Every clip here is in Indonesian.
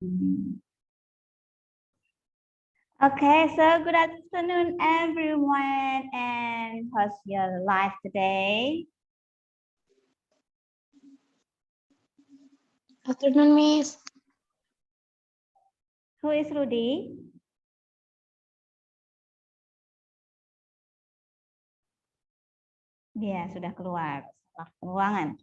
Okay, so good afternoon, everyone, and how's your life today? Afternoon, Miss. Who is Rudy? Ya, sudah keluar. Ruangan.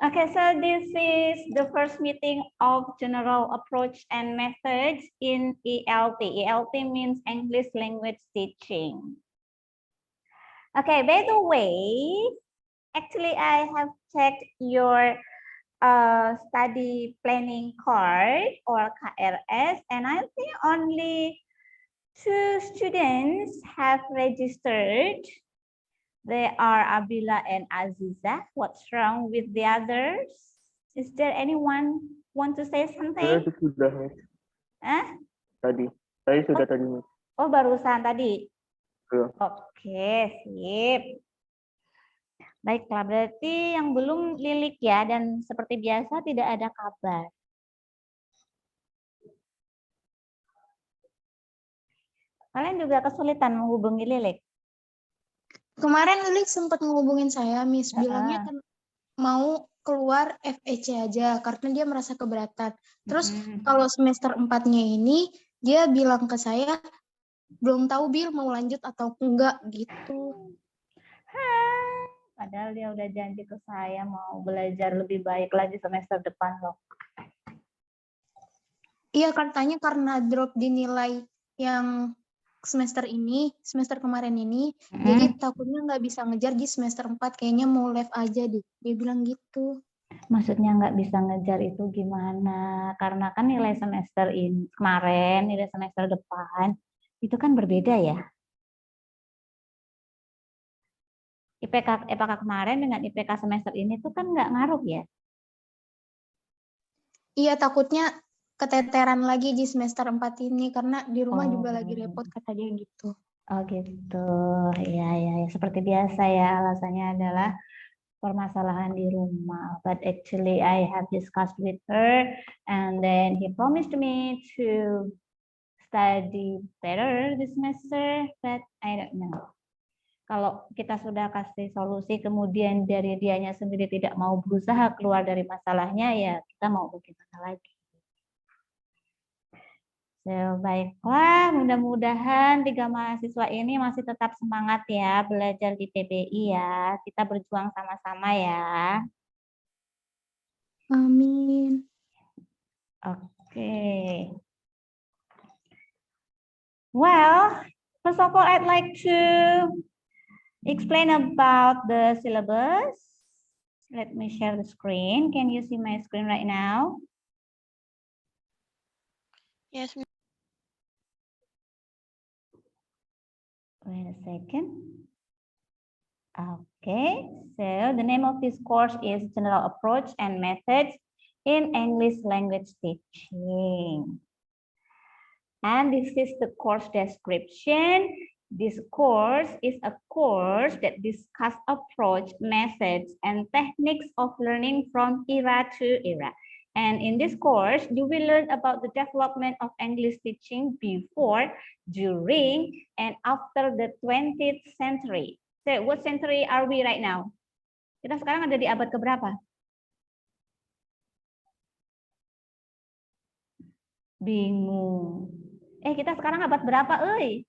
Okay, so this is the first meeting of general approach and methods in ELT. ELT means English language teaching. Okay, by the way, actually I have checked your study planning card or KRS, and I think only 2 students have registered. They are Abila and Aziza. What's wrong with the others? Is there anyone want to say something? Saya sudah, Miss. Tadi. Saya sudah tadi, Miss. Oh, barusan tadi. Belum. Oke, sip. Baiklah, berarti yang belum Lilik ya, dan seperti biasa tidak ada kabar. Kalian juga kesulitan menghubungi Lilik? Kemarin Lilik sempat ngehubungin saya, Miss. Bilangnya kan mau keluar FEC aja karena dia merasa keberatan. Terus kalau semester 4-nya ini, dia bilang ke saya, belum tahu Bil mau lanjut atau enggak gitu. Padahal dia udah janji ke saya mau belajar lebih baik lagi semester depan loh. Iya, katanya karena drop di nilai yang semester kemarin ini, jadi takutnya nggak bisa ngejar di semester 4, kayaknya mau left aja deh. Dia bilang gitu. Maksudnya nggak bisa ngejar itu gimana? Karena kan nilai semester ini kemarin, nilai semester depan itu kan berbeda ya. IPK kemarin dengan IPK semester ini tuh kan nggak ngaruh ya. Iya, takutnya keteteran lagi di semester 4 ini karena di rumah juga lagi repot kata dia gitu. Oh gitu, ya. Seperti biasa ya, alasannya adalah permasalahan di rumah. But actually I have discussed with her and then he promised me to study better this semester, but I don't know. Kalau kita sudah kasih solusi kemudian dari dianya sendiri tidak mau berusaha keluar dari masalahnya, ya kita mau bagaimana lagi. So, baiklah, mudah-mudahan 3 mahasiswa ini masih tetap semangat ya belajar di PBI ya. Kita berjuang sama-sama ya. Amin. Okay. Well, first of all, I'd like to explain about the syllabus. Let me share the screen. Can you see my screen right now? Yes. Wait a second. Okay, so the name of this course is General Approach and Methods in English Language Teaching. And this is the course description. This course is a course that discusses approach, methods, and techniques of learning from era to era. And in this course, you will learn about the development of English teaching before, during, and after the 20th century. So, what century are we right now? Kita sekarang ada di abad keberapa? Bingung. Kita sekarang abad berapa, euy?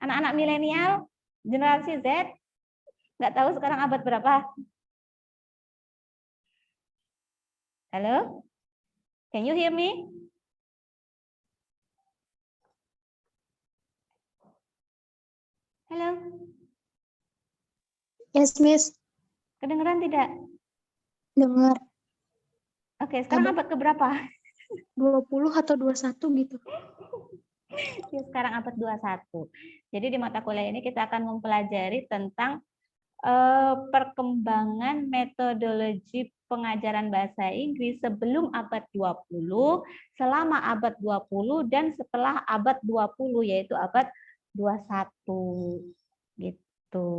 Anak-anak milenial, generasi Z, nggak tahu sekarang abad berapa? Halo? Can you hear me? Halo? Yes, Miss. Kedengeran tidak? Dengar. Oke, sekarang abad keberapa? 20 atau 21 gitu. Ya, sekarang abad 21. Jadi di mata kuliah ini kita akan mempelajari tentang perkembangan metodologi pengajaran bahasa Inggris sebelum abad 20, selama abad 20, dan setelah abad 20, yaitu abad 21. Gitu.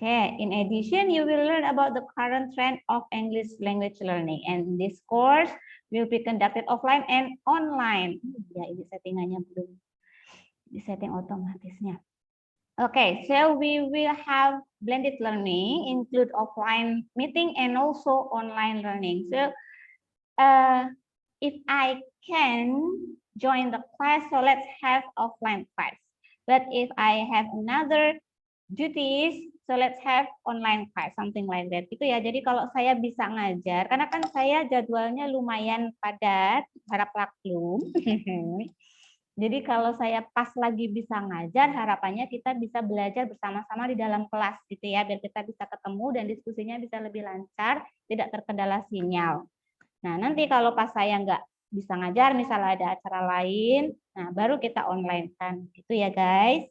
Okay, in addition, you will learn about the current trend of English language learning. And this course will be conducted offline and online. Ya, ini settingannya belum di setting otomatisnya. Okay, so we will have blended learning, include offline meeting and also online learning. So if I can join the class, so let's have offline class. But if I have another duties, so let's have online class, something like that. Itu ya, jadi kalau saya bisa ngajar, karena kan saya jadwalnya lumayan padat, harap maklum. Jadi kalau saya pas lagi bisa ngajar, harapannya kita bisa belajar bersama-sama di dalam kelas gitu ya, biar kita bisa ketemu dan diskusinya bisa lebih lancar, tidak terkendala sinyal. Nah, nanti kalau pas saya nggak bisa ngajar, misalnya ada acara lain, nah baru kita online kan, gitu ya guys.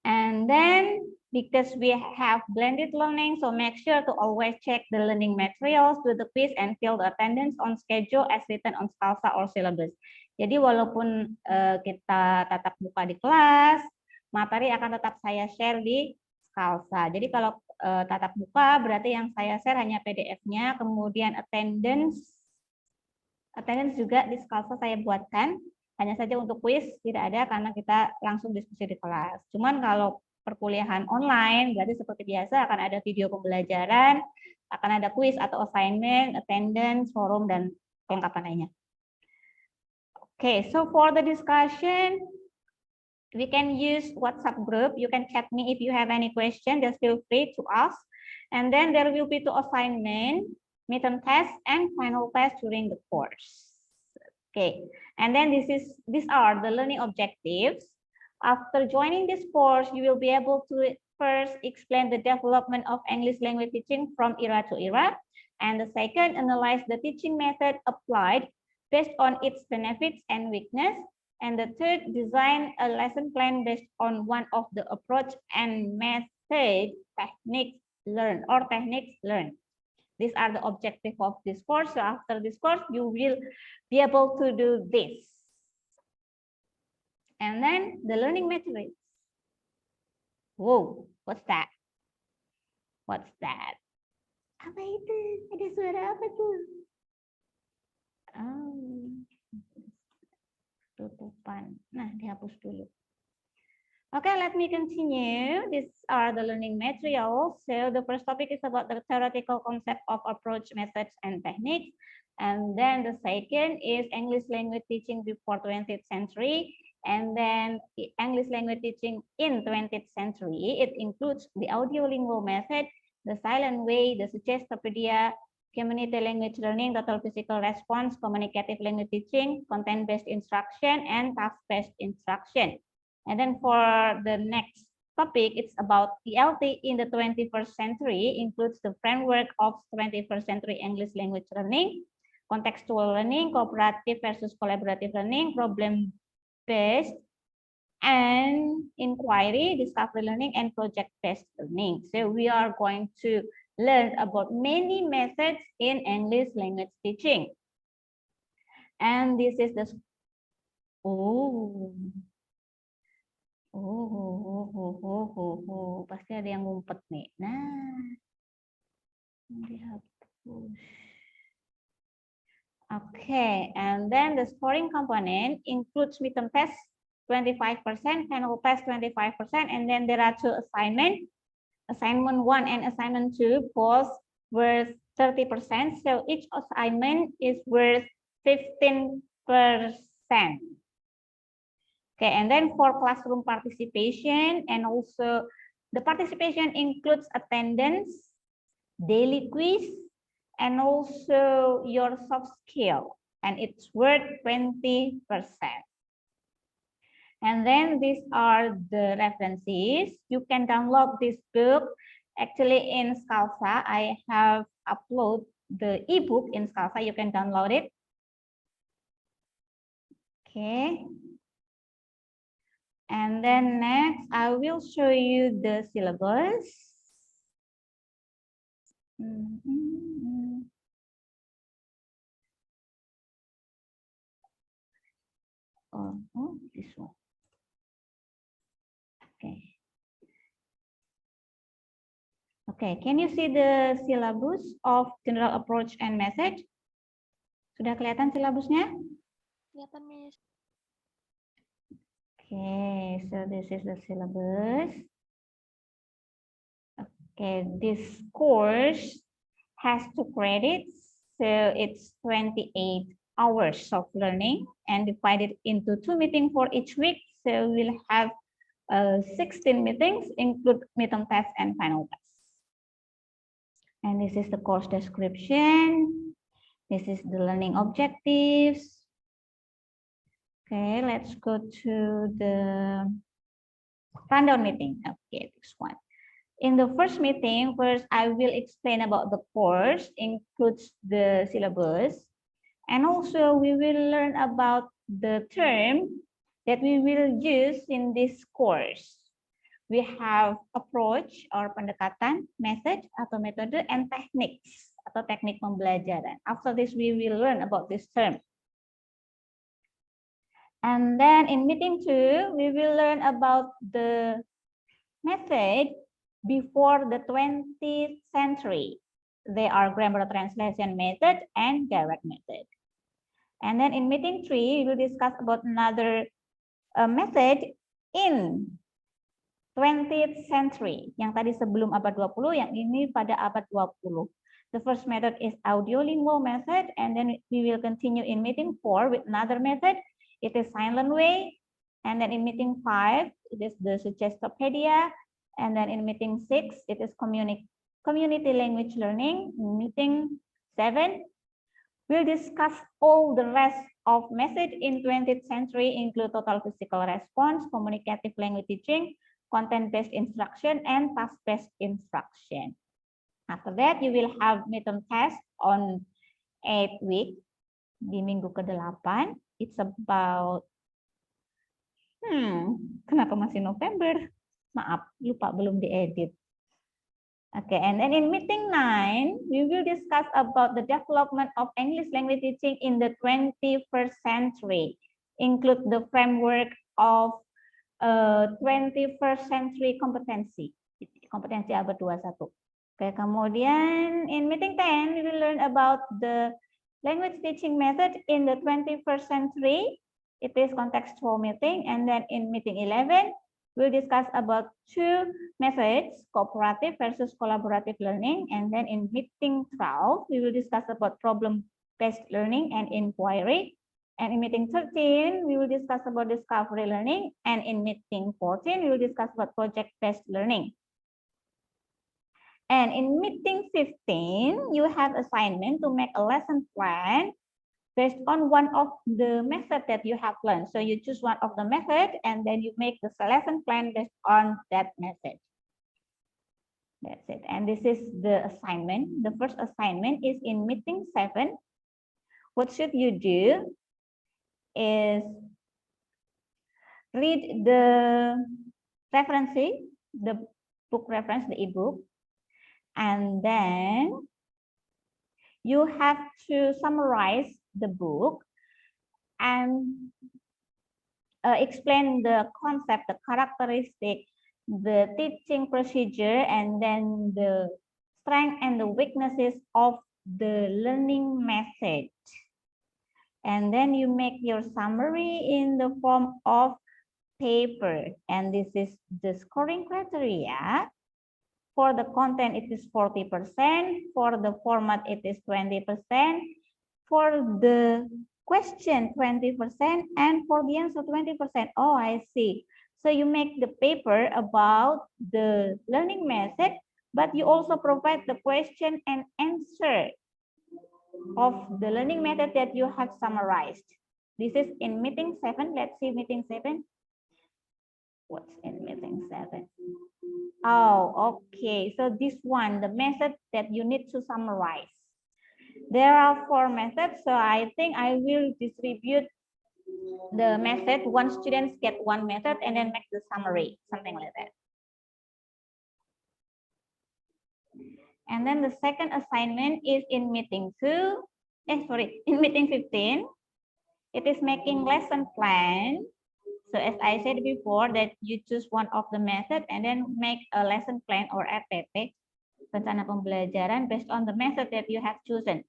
And then because we have blended learning, so make sure to always check the learning materials, do the quiz, and fill the attendance on schedule as written on Scalza or syllabus. Jadi walaupun kita tatap muka di kelas, materi akan tetap saya share di Scalza. Jadi kalau tatap muka berarti yang saya share hanya PDF-nya, kemudian attendance juga di Scalza saya buatkan. Hanya saja untuk kuis tidak ada karena kita langsung diskusi di kelas. Cuman kalau perkuliahan online berarti seperti biasa akan ada video pembelajaran, akan ada kuis atau assignment, attendance, forum, dan kelengkapan lainnya. Okay, so for the discussion, we can use WhatsApp group. You can chat me if you have any question, just feel free to ask. And then there will be 2 assignment, midterm test, and final test during the course. Okay, and then these are the learning objectives. After joining this course, you will be able to first explain the development of English language teaching from era to era. And the second, analyze the teaching method applied based on its benefits and weakness. And the third, design a lesson plan based on one of the approach and method techniques learned. These are the objectives of this course. So after this course, you will be able to do this. And then the learning materials. Whoa, what's that? What's that? Apa itu? Ada suara apa tuh? Oh, tutupan. Nah, dihapus dulu. Okay, let me continue. These are the learning materials. So the first topic is about the theoretical concept of approach, methods, and techniques. And then the second is English language teaching before 20th century. And then English language teaching in 20th century. It includes the audiolingual method, the silent way, the Suggestopedia, community language learning, total physical response, communicative language teaching, content-based instruction, and task-based instruction. And then for the next topic, it's about ELT in the 21st century, includes the framework of 21st century English language learning, contextual learning, cooperative versus collaborative learning, problem-based, and inquiry, discovery learning, and project-based learning. So we are going to learn about many methods in English language teaching. And this is the pasti ada yang ngumpet nih. Nah, dihapus. Okay, and then the scoring component includes midterm test 25%, final test 25%, and then there are 2 assignments. Assignment 1 and assignment 2 both worth 30%. So each assignment is worth 15%. Okay, and then for classroom participation, and also the participation includes attendance, daily quiz, and also your soft skill, and it's worth 20%. And then these are the references. You can download this book. Actually in Scalza, I have uploaded the ebook in Scalza. You can download it. Okay. And then next, I will show you the syllabus. Oh, this one. Okay. Okay, can you see the syllabus of general approach and method? Sudah kelihatan silabusnya? Kelihatan, Miss. Okay, so this is the syllabus. Okay, this course has 2 credits, so it's 28 hours of learning and divided into 2 meetings for each week. So we'll have 16 meetings, include midterm test and final test. And this is the course description. This is the learning objectives. Okay, let's go to the rundown meeting. Okay, this one. In the first meeting, first I will explain about the course, includes the syllabus, and also we will learn about the term that we will use in this course. We have approach or pendekatan, method atau metode, and techniques atau teknik pembelajaran. After this, we will learn about this term. And then in meeting 2, we will learn about the method before the 20th century. They are grammar translation method and direct method. And then in meeting 3, we will discuss about another method in 20th century. Yang tadi sebelum abad 20, yang ini pada abad 20. The first method is audiolingual method, and then we will continue in meeting 4 with another method. It is silent way. And then in meeting 5, it is the Suggestopedia. And then in meeting 6, it is community language learning. In meeting 7, we'll discuss all the rest of method in 20th century, include total physical response, communicative language teaching, content-based instruction, and task-based instruction. After that, you will have midterm test on 8 week, di minggu ke-8. It's about, kenapa masih November? Maaf, lupa belum diedit. Okay, and then in meeting 9, we will discuss about the development of English language teaching in the 21st century, include the framework of 21st century kompetensi abad 21. Okay, kemudian in meeting 10, we will learn about the language teaching method in the 21st century. It is contextual meeting. And then in meeting 11, we'll discuss about 2 methods, cooperative versus collaborative learning. And then in meeting 12, we will discuss about problem-based learning and inquiry. And in meeting 13, we will discuss about discovery learning. And in meeting 14, we will discuss about project-based learning. And in meeting 15, you have assignment to make a lesson plan based on one of the method that you have learned. So you choose one of the method and then you make the lesson plan based on that method. That's it. And this is the assignment. The first assignment is in meeting 7. What should you do is read the reference, the book reference, the ebook. And then you have to summarize the book and explain the concept, the characteristic, the teaching procedure, and then the strength and the weaknesses of the learning method. And then you make your summary in the form of paper. And this is the scoring criteria. For the content, it is 40%. For the format, it is 20%. For the question, 20%. And for the answer, 20%. Oh, I see. So you make the paper about the learning method, but you also provide the question and answer of the learning method that you have summarized. This is in meeting 7. Let's see meeting 7. What's in meeting 7? Oh, okay. So this one, the method that you need to summarize. There are 4 methods. So I think I will distribute the method. One student get 1 method and then make the summary, something like that. And then the second assignment is in meeting 2. In meeting 15. It is making lesson plan. So as I said before, that you choose one of the method and then make a lesson plan or RPP. rencana pembelajaran based on the method that you have chosen.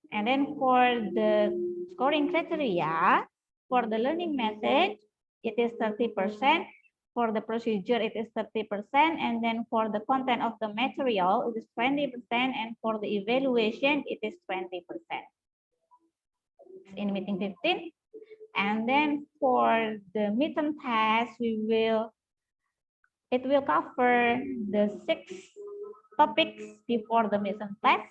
And then for the scoring criteria, for the learning method, it is 30%. For the procedure, it is 30%. And then for the content of the material, it is 20%. And for the evaluation, it is 20%. In meeting 15. And then for the midterm test, it will cover the 6 topics before the midterm test.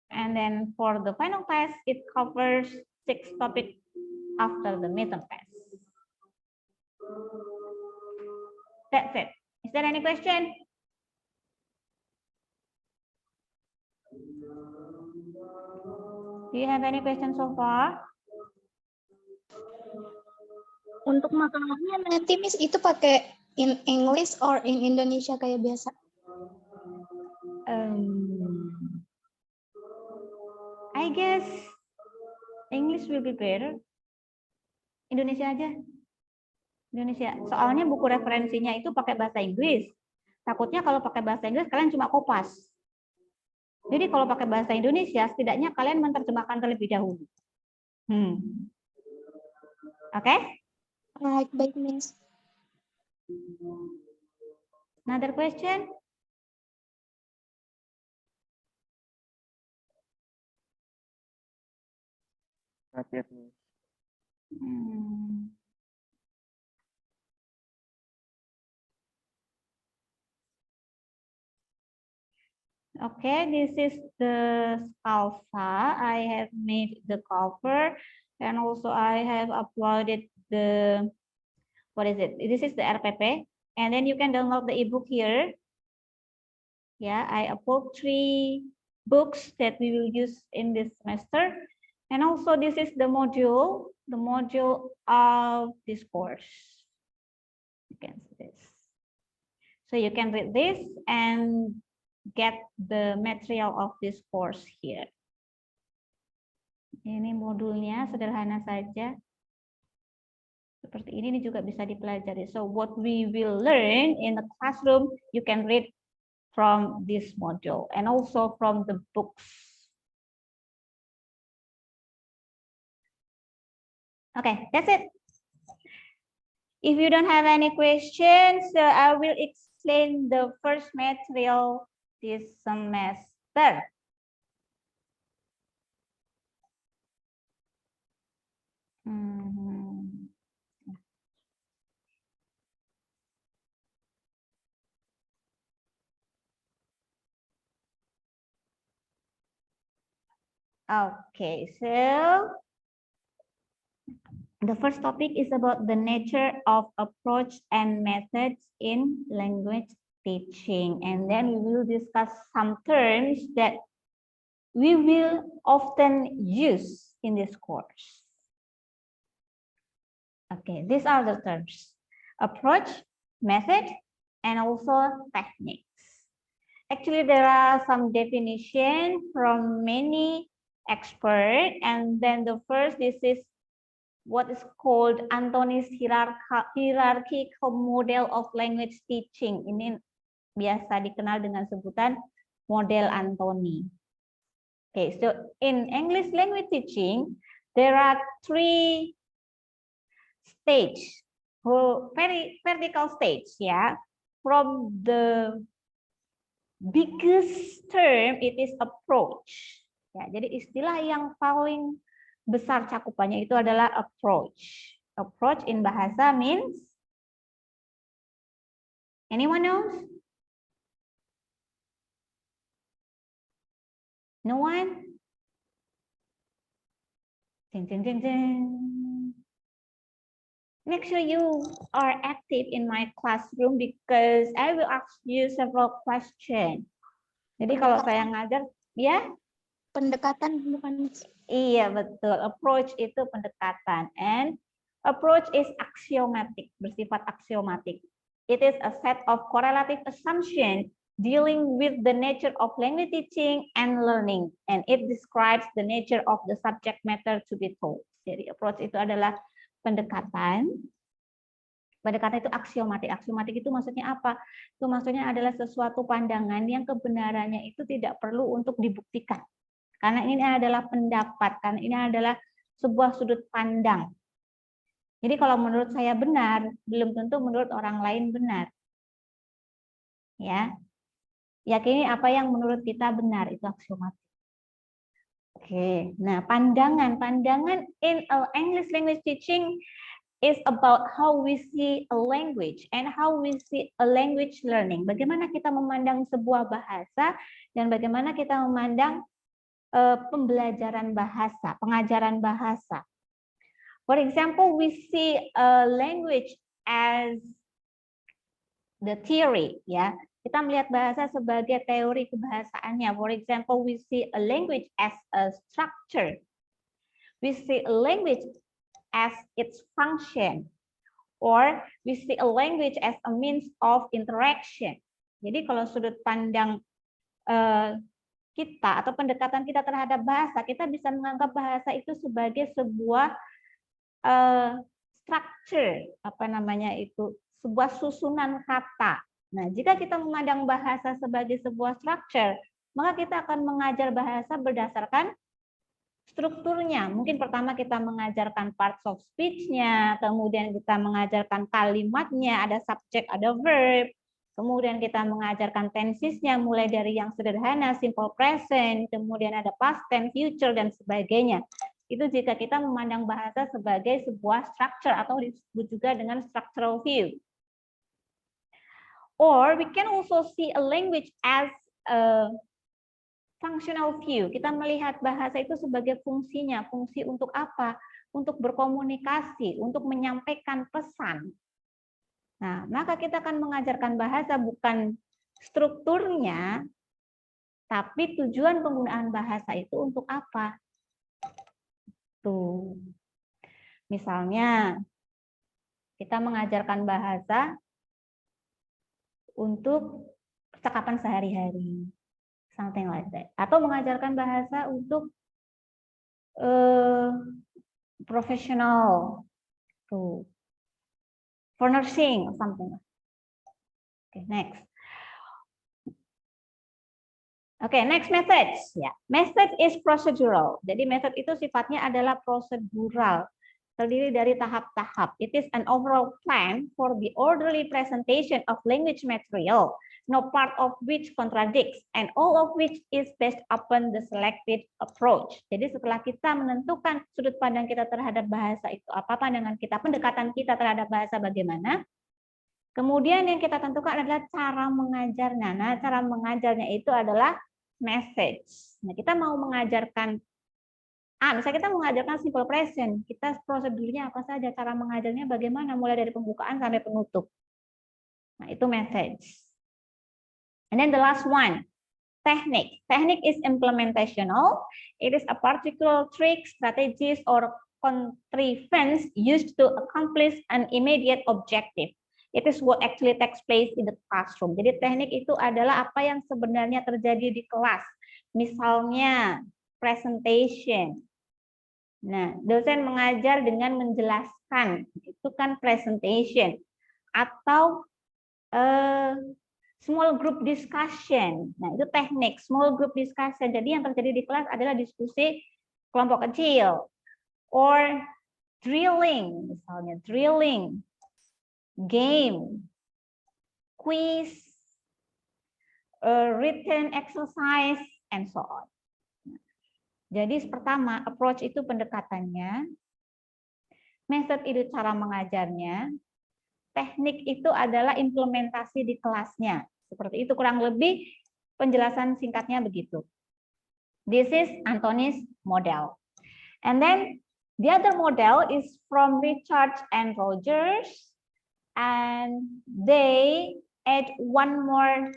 And then for the final test, it covers 6 topics after the midterm test. That's it. Is there any question? Do you have any questions so far? Untuk makalahnya nanti Miss itu pakai in English or in Indonesia kayak biasa? I guess English will be better. Indonesia aja. Indonesia. Soalnya buku referensinya itu pakai bahasa Inggris. Takutnya kalau pakai bahasa Inggris kalian cuma kopas. Jadi kalau pakai bahasa Indonesia, setidaknya kalian menerjemahkan terlebih dahulu. Oke? Alright, baik Miss. Another question? Not yet, Miss. Okay, this is the Scalza. I have made the cover and also I have uploaded the, what is it? This is the RPP. And then you can download the ebook here. Yeah, I upload 3 books that we will use in this semester. And also this is the module of this course. You can see this. So you can read this and get the material of this course here. Ini modulnya sederhana saja. Seperti ini juga bisa dipelajari. So what we will learn in the classroom, you can read from this module and also from the books. Okay, that's it. If you don't have any questions, I will explain the first material this semester. Okay, so the first topic is about the nature of approach and methods in language teaching. And then we will discuss some terms that we will often use in this course. Okay, these are the terms: approach, method, and also techniques. Actually, there are some definitions from many experts. And then the first, this is what is called Anthony's hierarchical model of language teaching. Ini biasa dikenal dengan sebutan model Anthony. Okay, so in English language teaching, there are 3 stages, very vertical stage, yeah. From the biggest term, it is approach. Ya, jadi istilah yang paling besar cakupannya itu adalah approach. Approach in bahasa means, anyone knows? No one? Ding, ding, ding, ding. Make sure you are active in my classroom because I will ask you several questions. Jadi kalau saya ngajar, ya? Pendekatan bukan? Iya, betul. Approach itu pendekatan. And approach is axiomatic, bersifat aksiomatik. It is a set of correlative assumptions dealing with the nature of language teaching and learning. And it describes the nature of the subject matter to be taught. Jadi approach itu adalah pendekatan Pendekatan itu aksiomatik. Aksiomatik itu maksudnya apa? Itu maksudnya adalah sesuatu pandangan yang kebenarannya itu tidak perlu untuk dibuktikan. Karena ini adalah pendapat, karena ini adalah sebuah sudut pandang. Jadi kalau menurut saya benar, belum tentu menurut orang lain benar. Ya. Yakini apa yang menurut kita benar, itu aksiomatik. Oke. Nah, pandangan in English language teaching is about how we see a language and how we see a language learning. Bagaimana kita memandang sebuah bahasa dan bagaimana kita memandang pembelajaran bahasa, pengajaran bahasa. For example, we see a language as the theory, ya. Kita melihat bahasa sebagai teori kebahasaannya. For example, we see a language as a structure. We see a language as its function, or we see a language as a means of interaction. Jadi kalau sudut pandang kita atau pendekatan kita terhadap bahasa, kita bisa menganggap bahasa itu sebagai sebuah structure, sebuah susunan kata. Nah, jika kita memandang bahasa sebagai sebuah structure, maka kita akan mengajar bahasa berdasarkan strukturnya. Mungkin pertama kita mengajarkan parts of speech-nya, kemudian kita mengajarkan kalimatnya, ada subject, ada verb, kemudian kita mengajarkan tensesnya, mulai dari yang sederhana, simple present, kemudian ada past tense, future, dan sebagainya. Itu jika kita memandang bahasa sebagai sebuah structure atau disebut juga dengan structural view. Or we can also see a language as a functional view. Kita melihat bahasa itu sebagai fungsinya. Fungsi untuk apa? Untuk berkomunikasi, untuk menyampaikan pesan. Nah, maka kita akan mengajarkan bahasa bukan strukturnya, tapi tujuan penggunaan bahasa itu untuk apa? Tuh. Misalnya, kita mengajarkan bahasa untuk percakapan sehari-hari. Something like that. Atau mengajarkan bahasa untuk profesional, for nursing, something. Okay, next. Okay, next method. Ya, method is procedural. Jadi method itu sifatnya adalah prosedural, terdiri dari tahap-tahap. It is an overall plan for the orderly presentation of language material, no part of which contradicts, and all of which is based upon the selected approach. Jadi setelah kita menentukan sudut pandang kita terhadap bahasa itu apa, pandangan kita, pendekatan kita terhadap bahasa bagaimana, kemudian yang kita tentukan adalah cara mengajarnya. Nah, cara mengajarnya itu adalah message. Nah, kita mau mengajarkan misalnya kita mengajarkan simple present, kita prosedurnya apa saja, cara mengajarnya bagaimana, mulai dari pembukaan sampai penutup. Nah, itu message. And then the last one, technique. Technique is implementational. It is a particular trick, strategies, or contrivance used to accomplish an immediate objective. It is what actually takes place in the classroom. Jadi teknik itu adalah apa yang sebenarnya terjadi di kelas. Misalnya presentation. Nah, dosen mengajar dengan menjelaskan, itu kan presentation. Atau small group discussion. Nah, itu teknik, small group discussion. Jadi yang terjadi di kelas adalah diskusi kelompok kecil. Or drilling, misalnya drilling, game, quiz, written exercise, and so on. Jadi pertama, approach itu pendekatannya, method itu cara mengajarnya, teknik itu adalah implementasi di kelasnya. Seperti itu kurang lebih penjelasan singkatnya begitu. This is Anthony's model. And then the other model is from Richard and Rogers, and they add one more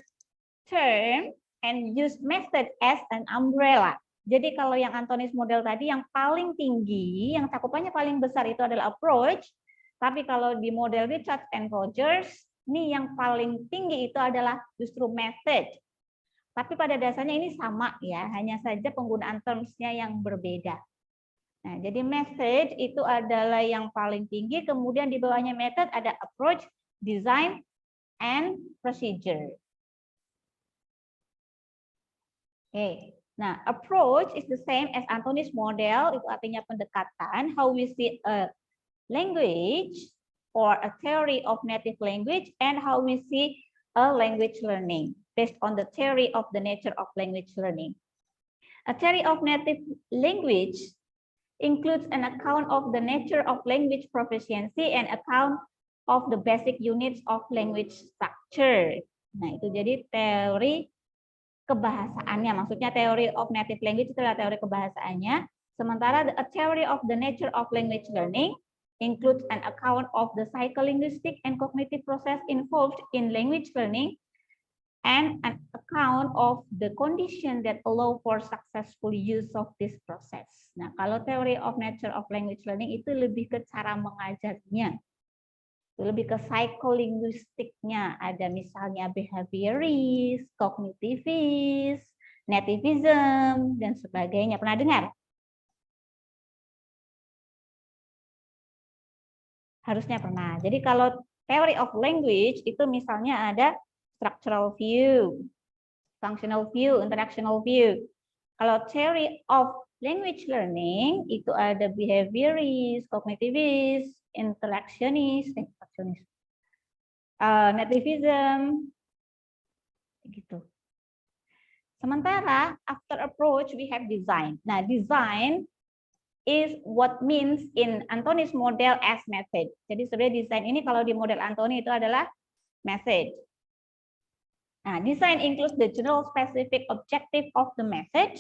term and use method as an umbrella. Jadi kalau yang Anthony's model tadi yang paling tinggi, yang cakupannya paling besar itu adalah approach, tapi kalau di model Richard and Rogers, ini yang paling tinggi itu adalah justru method. Tapi pada dasarnya ini sama ya, hanya saja penggunaan terms-nya yang berbeda. Nah, jadi method itu adalah yang paling tinggi, kemudian di bawahnya method ada approach, design, and procedure. Oke. Nah, approach is the same as Anthony's model, itu artinya pendekatan, how we see a language or a theory of native language and how we see a language learning based on the theory of the nature of language learning. A theory of native language includes an account of the nature of language proficiency and account of the basic units of language structure. Nah, itu jadi teori kebahasaannya, maksudnya theory of native language itulah teori kebahasaannya. Sementara a theory of the nature of language learning includes an account of the psycholinguistic and cognitive process involved in language learning and an account of the condition that allow for successful use of this process. Nah, kalau theory of nature of language learning itu lebih ke cara mengajarnya. Lebih ke psikolinguistiknya, ada misalnya behaviorist, kognitivis, nativism, dan sebagainya. Pernah dengar? Harusnya pernah. Jadi kalau theory of language itu misalnya ada structural view, functional view, interactional view. Kalau theory of language learning itu ada behaviorist, kognitivis, interactionist, nativism, gitu. Sementara after approach we have design. Nah, design is what means in Anthony's model as method. Jadi sebenarnya design ini kalau di model Anthony itu adalah method. Nah, design includes the general specific objective of the method.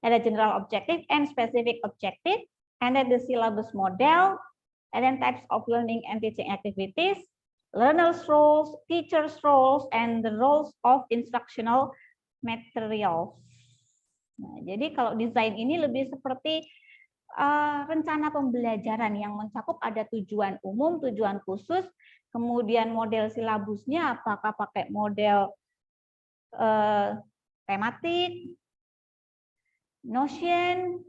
Ada general objective and specific objective, and then the syllabus model, and then types of learning and teaching activities, learners' roles, teachers' roles, and the roles of instructional materials. Nah, jadi kalau desain ini lebih seperti rencana pembelajaran yang mencakup ada tujuan umum, tujuan khusus, kemudian model silabusnya apakah pakai model tematik, notion,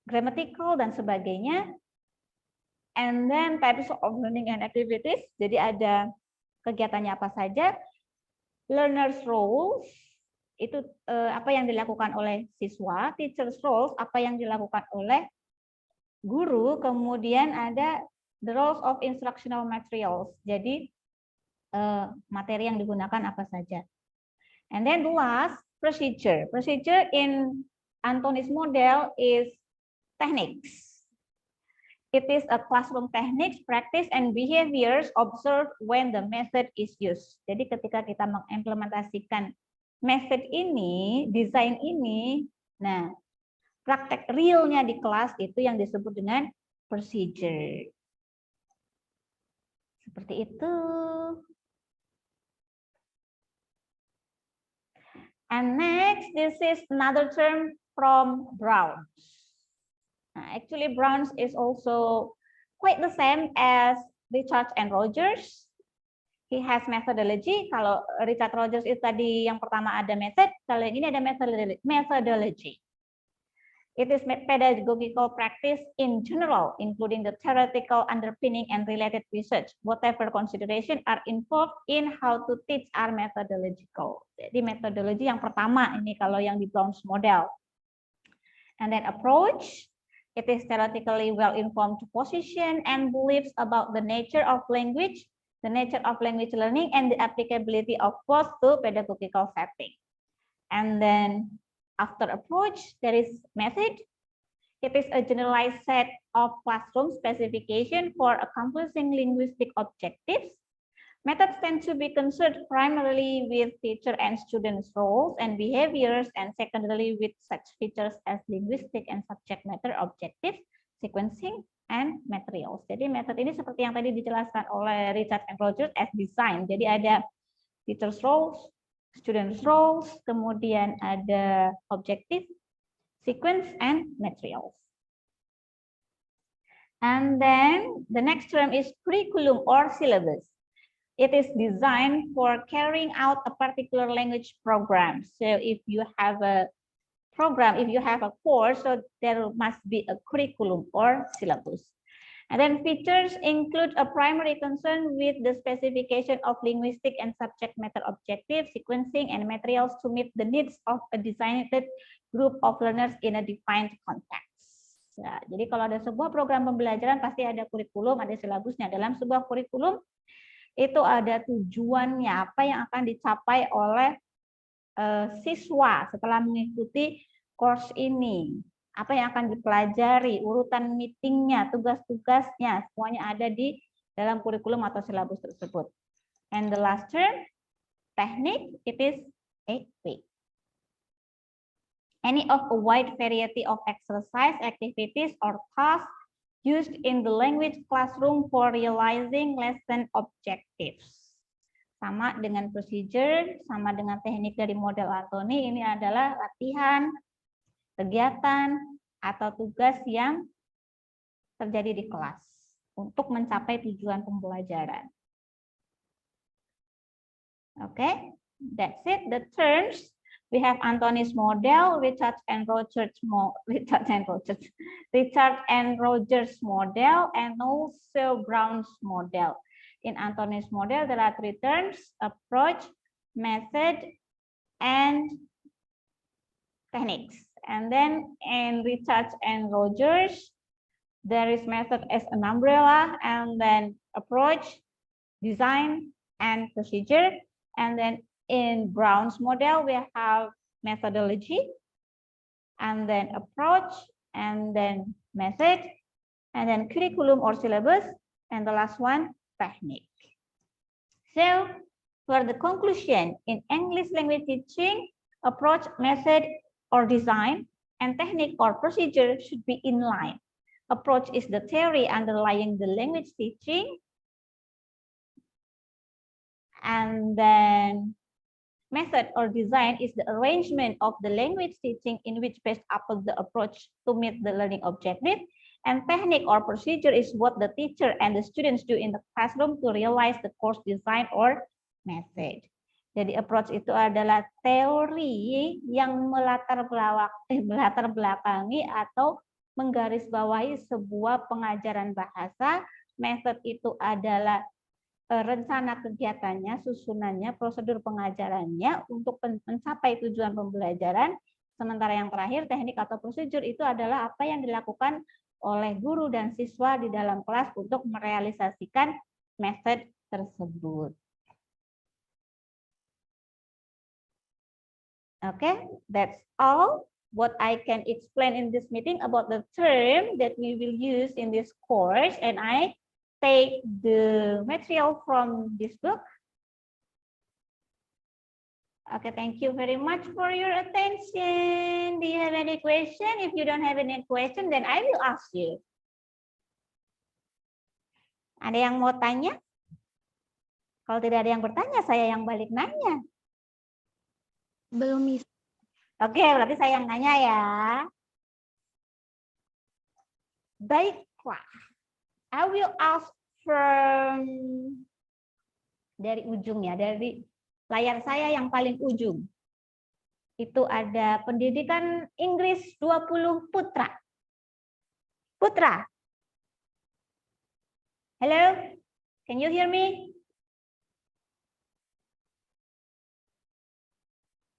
grammatical, dan sebagainya. And then types of learning and activities, jadi ada kegiatannya apa saja. Learners roles, itu apa yang dilakukan oleh siswa. Teachers roles, apa yang dilakukan oleh guru. Kemudian ada the roles of instructional materials, jadi materi yang digunakan apa saja. And then the last, procedure. Procedure in Anthony's model is techniques. It is a classroom techniques, practice, and behaviors observed when the method is used. Jadi ketika kita mengimplementasikan method ini, desain ini, nah praktek realnya di kelas itu yang disebut dengan procedure. Seperti itu. And next, this is another term from Brown. Actually, Brown is also quite the same as Richard and Rogers. He has methodology. Kalau Richard Rogers itu tadi yang pertama ada method, kalau yang ini ada methodology. It is pedagogical practice in general, including the theoretical underpinning and related research. Whatever consideration are involved in how to teach are methodological. Jadi metodologi yang pertama ini kalau yang di Brown's model. And then approach, it is theoretically well-informed position and beliefs about the nature of language, the nature of language learning, and the applicability of both to pedagogical setting. And then after approach, there is method. It is a generalized set of classroom specification for accomplishing linguistic objectives. Methods tend to be concerned primarily with teacher and students' roles and behaviors, and secondarily with such features as linguistic and subject matter objectives, sequencing, and materials. Jadi metode ini seperti yang tadi dijelaskan oleh Richard and Rogers as design. Jadi ada teacher's roles, students' roles, kemudian ada objective, sequence, and materials. And then the next term is curriculum or syllabus. It is designed for carrying out a particular language program. So if you have a program, if you have a course, so there must be a curriculum or syllabus. And then features include a primary concern with the specification of linguistic and subject matter objectives, sequencing, and materials to meet the needs of a designated group of learners in a defined context. Ya, jadi kalau ada sebuah program pembelajaran pasti ada kurikulum, ada silabusnya. Dalam sebuah kurikulum itu ada tujuannya, apa yang akan dicapai oleh siswa setelah mengikuti course ini. Apa yang akan dipelajari, urutan meetingnya, tugas-tugasnya, semuanya ada di dalam kurikulum atau silabus tersebut. And the last term, technique, it is 8P. Any of a wide variety of exercise, activities, or tasks used in the language classroom for realizing lesson objectives. Sama dengan procedure, sama dengan teknik dari model Anthony, ini adalah latihan, kegiatan, atau tugas yang terjadi di kelas untuk mencapai tujuan pembelajaran. Okay, that's it. The terms, we have Anthony's model, Richard and Rogers model, and also Brown's model. In Anthony's model, there are 3 terms: approach, method, and techniques. And then in Richard and Rogers, there is method as an umbrella, and then approach, design, and procedure. And then in Brown's model, we have methodology, and then approach, and then method, and then curriculum or syllabus, and the last one, technique. So for the conclusion, in English language teaching, approach, method, or design, and technique or procedure should be in line. Approach is the theory underlying the language teaching. And then method or design is the arrangement of the language teaching in which based upon the approach to meet the learning objective. And technique or procedure is what the teacher and the students do in the classroom to realize the course design or method. Jadi approach itu adalah teori yang melatar belakangi atau menggarisbawahi sebuah pengajaran bahasa. Method itu adalah rencana kegiatannya, susunannya, prosedur pengajarannya untuk mencapai tujuan pembelajaran. Sementara yang terakhir, teknik atau prosedur itu adalah apa yang dilakukan oleh guru dan siswa di dalam kelas untuk merealisasikan method tersebut. Okay, that's all what I can explain in this meeting about the term that we will use in this course. And I take the material from this book. Okay, thank you very much for your attention. Do you have any question? If you don't have any question, then I will ask you. Ada yang mau tanya? Kalau tidak ada yang bertanya, saya yang balik nanya. Belum bisa. Oke, berarti saya yang nanya ya. Baiklah. I will ask from dari ujung ya, dari layar saya yang paling ujung. Itu ada pendidikan Inggris 20 Putra. Putra. Hello? Can you hear me?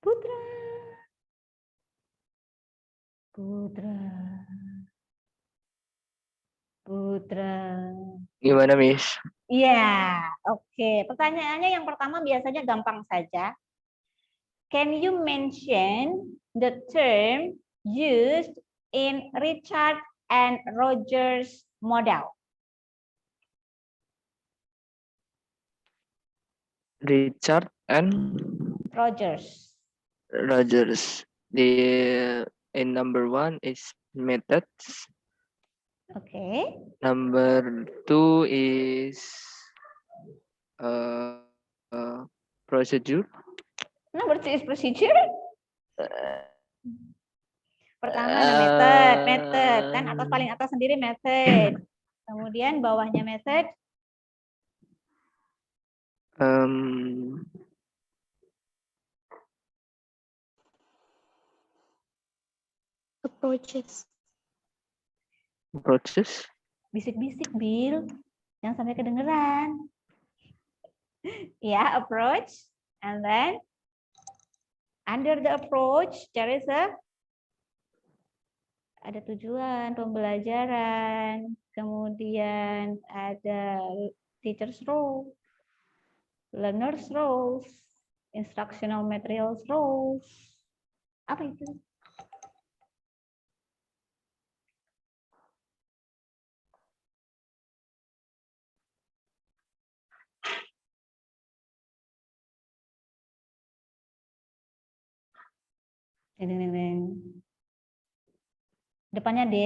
Putra. Putra. Putra. Gimana, Miss? Iya, oke. Pertanyaannya yang pertama biasanya gampang saja. Can you mention the term used in Richard and Rogers model? Richard and Rogers. In number 1 is methods. Okay. Number 2 is procedure. Number 2 is procedure. Pertama ada method kan atas paling atas sendiri method. Kemudian bawahnya method. Approaches. Approaches. Bisik-bisik, Bill. Jangan sampai kedengeran. Ya, approach. And then under the approach, there is ada tujuan pembelajaran, kemudian ada teacher's role, learner's roles, instructional materials roles. Apa itu? Depannya D.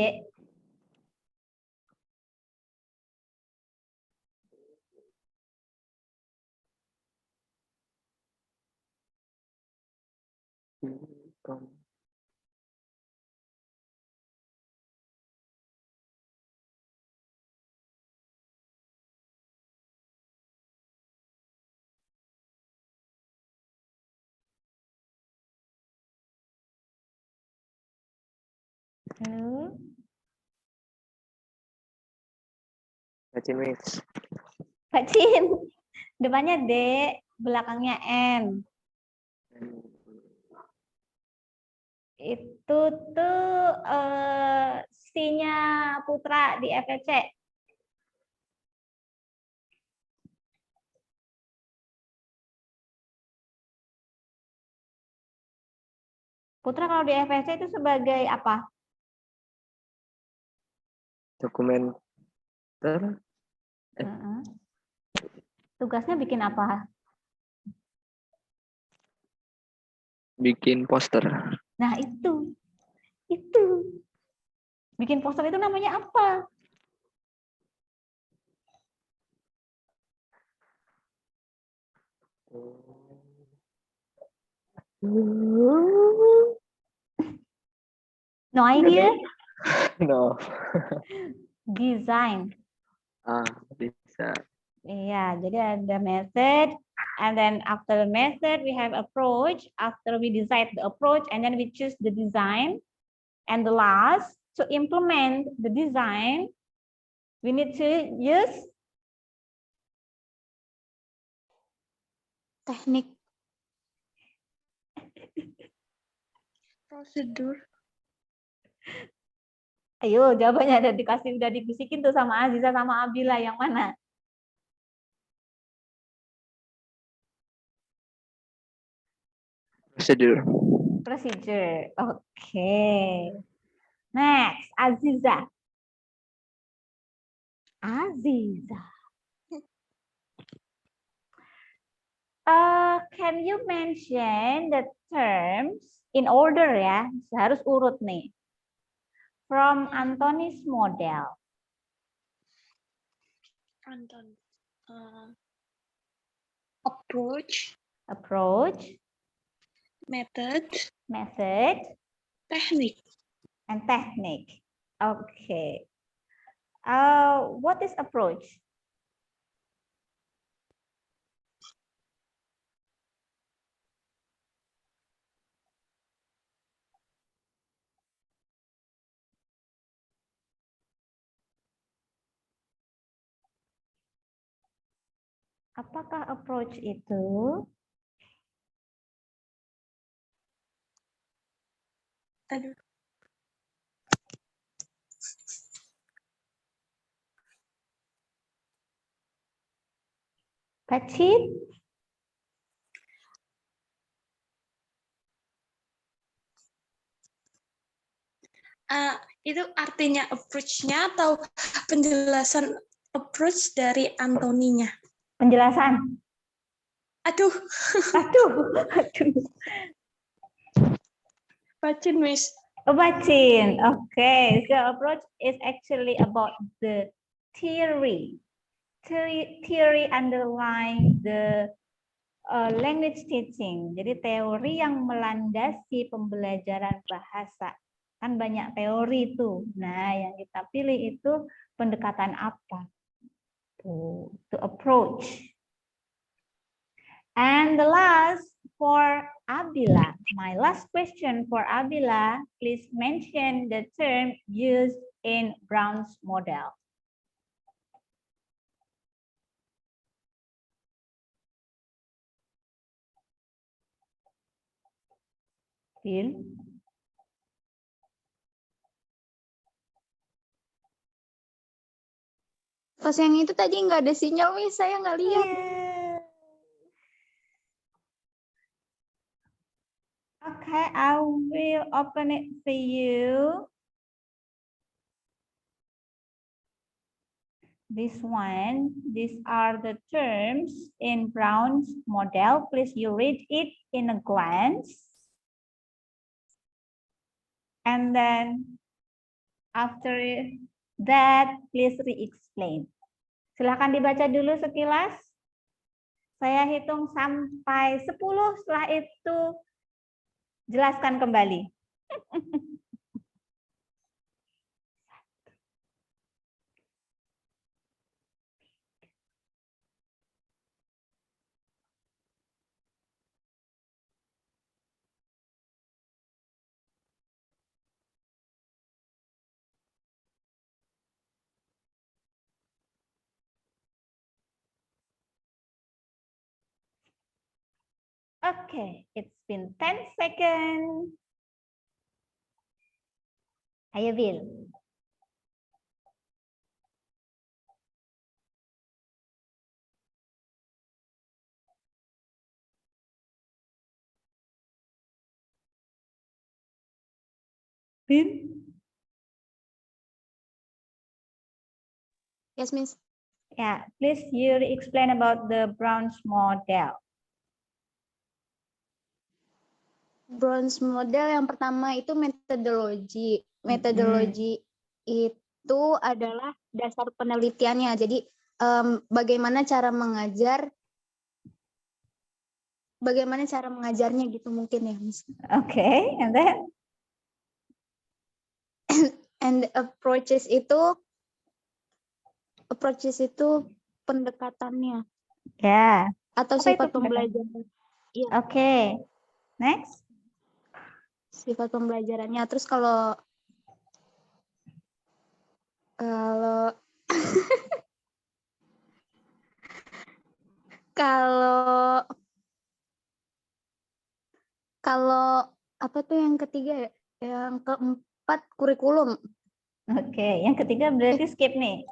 Bacin, Miss. Bacin. Depannya D, belakangnya N. Itu tuh C-nya Putra di FEC. Putra kalau di FEC itu sebagai apa? Dokumenter. Tugasnya bikin apa? Bikin poster. Nah, itu. Bikin poster itu namanya apa? No idea? No. Design. Bisa. Iya, jadi ada method, and then after the method we have approach. After we decide the approach, and then we choose the design. And the last, to implement the design, we need to use Teknik. Prosedur. Ayo, jawabannya udah dibisikin tuh sama Aziza sama Abila, yang mana? Procedure. Okay. Next, Aziza. Can you mention the terms in order ya? Harus urut nih. From Anthony's model. Approach. Method. Teknik. And technique. Okay. What is approach? Apakah approach itu? Bacin? Itu artinya approach-nya atau penjelasan approach dari Antoninya? Penjelasan. Aduh. Bacin, Miss. Bacin. Okay. So approach is actually about the theory underlying the language teaching. Jadi teori yang melandasi pembelajaran bahasa. Kan banyak teori itu. Nah, yang kita pilih itu pendekatan apa? To approach. And the last, for Abila. My last question for Abila, please mention the term used in Brown's model. Bill? Pas yang itu tadi nggak ada sinyal, Miss. Saya nggak lihat. Okay, I will open it for you. This one, these are the terms in Brown's model. Please you read it in a glance. And then after that, please re-explain. Silakan dibaca dulu sekilas. Saya hitung sampai 10, setelah itu jelaskan kembali. Okay, it's been 10 seconds. Ayo, Bill. Bill? Yes, Miss. Yeah, please you explain about the Brown's model. Brown's model yang pertama itu metodologi. Metodologi itu adalah dasar penelitiannya. Jadi bagaimana cara mengajarnya gitu mungkin ya, Miss. Okay, and then? And approaches itu pendekatannya. Ya. Atau Apa sifat itu pendekatan? pembelajaran. Iya. Oke. Next. Sifat pembelajarannya. Terus kalau kalau apa tuh yang ketiga ya? Yang keempat kurikulum. Oke, yang ketiga berarti skip nih.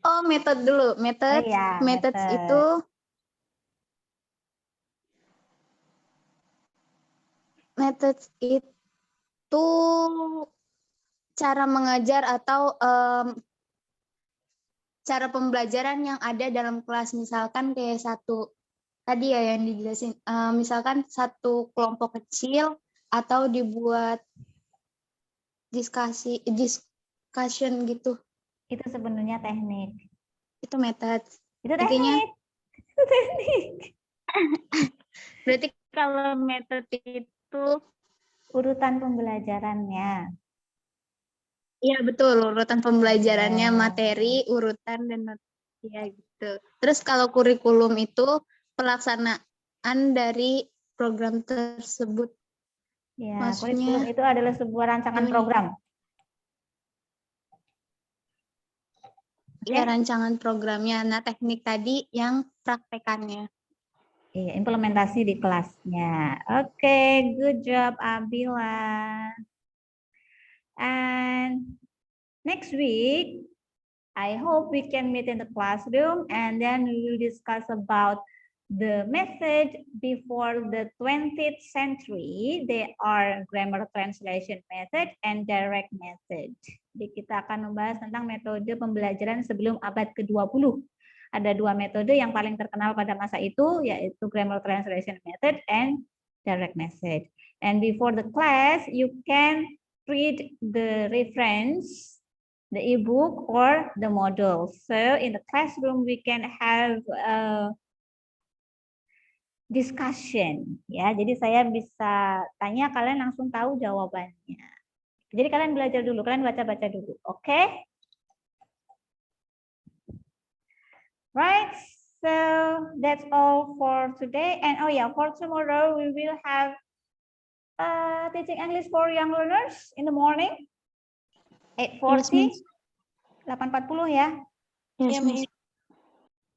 Oh, metode dulu. Metode itu cara mengajar atau cara pembelajaran yang ada dalam kelas. Misalkan kayak satu tadi ya yang dijelasin, misalkan satu kelompok kecil atau dibuat discussion gitu. Itu sebenarnya teknik. Itu metode. Itu teknik. Itu teknik. Berarti kalau metode itu urutan pembelajarannya. Iya betul, urutan pembelajarannya, materi, urutan dan ya gitu. Terus kalau kurikulum itu pelaksanaan dari program tersebut. Ya, maksudnya kurikulum itu adalah sebuah rancangan program. Ya, rancangan programnya. Nah, teknik tadi yang praktekannya. Iya, implementasi di kelasnya. Oke, good job Abila. And next week, I hope we can meet in the classroom and then we will discuss about the method before the 20th century. They are grammar translation method and direct method. Jadi kita akan membahas tentang metode pembelajaran sebelum abad ke-20. Ada dua metode yang paling terkenal pada masa itu, yaitu grammar translation method and direct method. And before the class, you can read the reference, the ebook or the model. So in the classroom, we can have a discussion. Ya, jadi saya bisa tanya, kalian langsung tahu jawabannya. Jadi kalian belajar dulu, kalian baca-baca dulu, oke? Right, So that's all for today. And oh yeah, for tomorrow we will have teaching English for young learners in the morning. 8:40, 8:40 ya. Yes, Miss.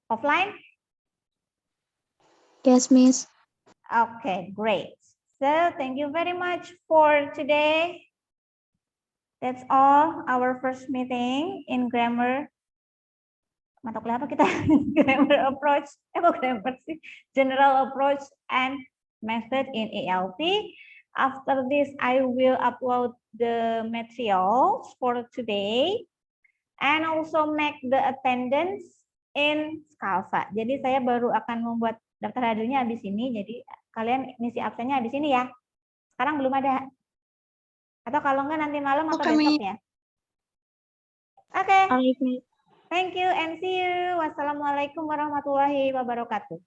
Offline? Yes, Miss. Okay, great. So thank you very much for today. That's all our first meeting in grammar. Mata kuliah apa kita? Grammar approach. Grammar sih. General approach and method in ELT. After this, I will upload the materials for today and also make the attendance in Scalza. Jadi saya baru akan membuat daftar hadirnya habis ini. Jadi kalian ngisi absennya habis ini ya. Sekarang belum ada. Atau kalau enggak nanti malam atau besok ya. Oke. Thank you and see you. Wassalamualaikum warahmatullahi wabarakatuh.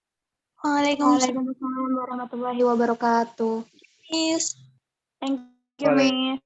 Waalaikumsalam warahmatullahi wabarakatuh. Yes. Thank you, Miss.